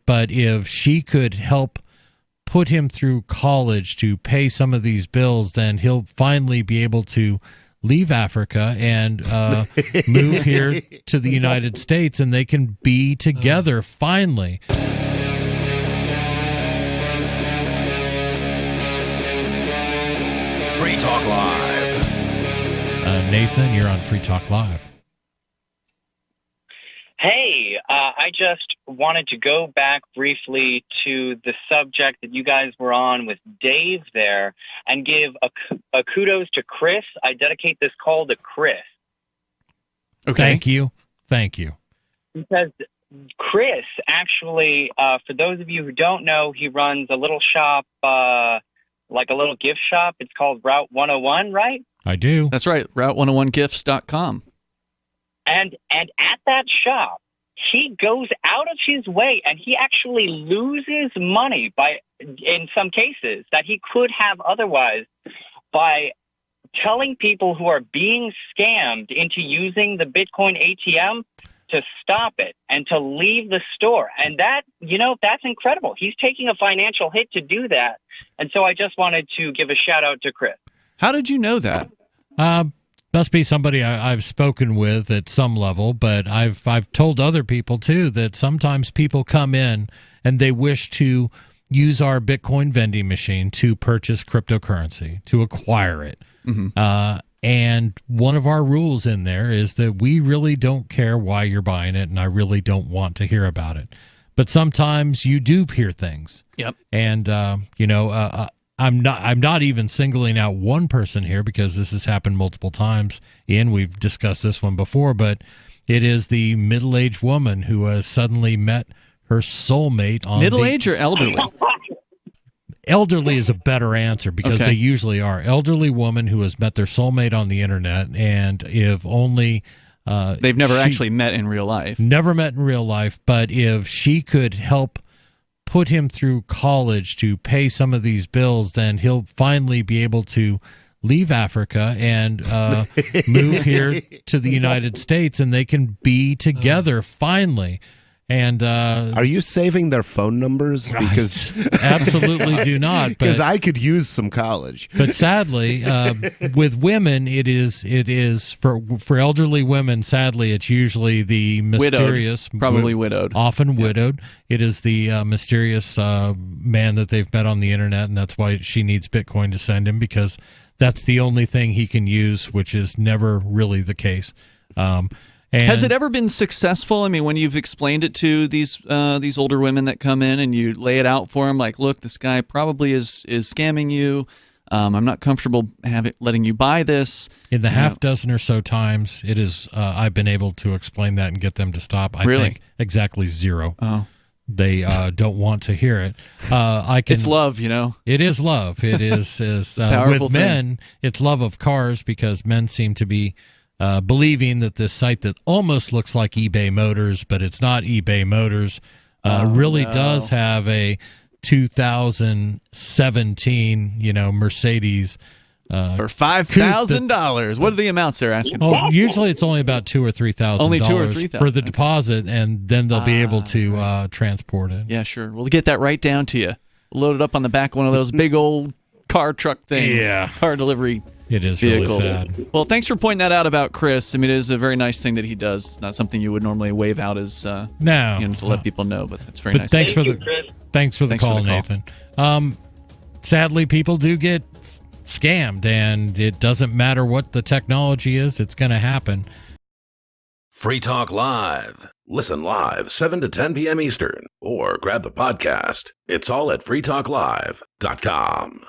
but if she could help put him through college to pay some of these bills, then he'll finally be able to leave Africa and move here to the United States, and they can be together finally. Free Talk Live. Nathan, you're on Free Talk Live. Hey, I just wanted to go back briefly to the subject that you guys were on with Dave there and give a kudos to Chris. I dedicate this call to Chris. Okay. Thank you. Because Chris, actually, for those of you who don't know, he runs a little shop, like a little gift shop. It's called Route 101, right? I do. That's right, route101gifts.com. And at that shop, he goes out of his way and he actually loses money in some cases that he could have otherwise by telling people who are being scammed into using the Bitcoin ATM to stop it and to leave the store. And that, that's incredible. He's taking a financial hit to do that. And so I just wanted to give a shout out to Chris. How did you know that? Must be somebody I've spoken with at some level, but I've told other people too that sometimes people come in and they wish to use our Bitcoin vending machine to purchase cryptocurrency, to acquire it. Mm-hmm. And one of our rules in there is that we really don't care why you're buying it, and I really don't want to hear about it. But sometimes you do hear things. Yep. And I'm not even singling out one person here because this has happened multiple times. Ian, we've discussed this one before, but it is the middle-aged woman who has suddenly met her soulmate on middle-aged or elderly? Elderly is a better answer because they usually are. Elderly woman who has met their soulmate on the internet, and if only they've never actually met in real life. Never met in real life, but if she could help put him through college to pay some of these bills, then he'll finally be able to leave Africa and move here to the United States, and they can be together finally. And are you saving their phone numbers? Because absolutely do not. Because I could use some college. But sadly, with women, it is for elderly women. Sadly, it's usually the mysterious, probably widowed, often widowed. It is the mysterious man that they've met on the internet, and that's why she needs Bitcoin to send him, because that's the only thing he can use, which is never really the case. Has it ever been successful? I mean, when you've explained it to these older women that come in and you lay it out for them, like, look, this guy probably is scamming you. I'm not comfortable letting you buy this. In the half dozen or so times, it is. I've been able to explain that and get them to stop. I think exactly zero. Oh. They don't want to hear it. It's love, It is love. It is powerful with men. It's love of cars, because men seem to be believing that this site that almost looks like eBay Motors, but it's not eBay Motors, really does have a 2017, Mercedes. For $5,000. What are the amounts they're asking for? Oh, usually it's only about $2,000 or $3,000. Only $2,000 or $3,000 for the deposit, and then they'll be able to transport it. Yeah, sure. We'll get that right down to you. Load it up on the back of one of those big old car truck things. Yeah. Car delivery. It is vehicles. Really sad. Well, thanks for pointing that out about Chris. I mean, it is a very nice thing that he does. It's not something you would normally wave out as to let people know, but that's very nice. Thanks for the call, Nathan. Sadly, people do get scammed, and it doesn't matter what the technology is; it's going to happen. Free Talk Live. Listen live 7 to 10 p.m. Eastern, or grab the podcast. It's all at freetalklive.com.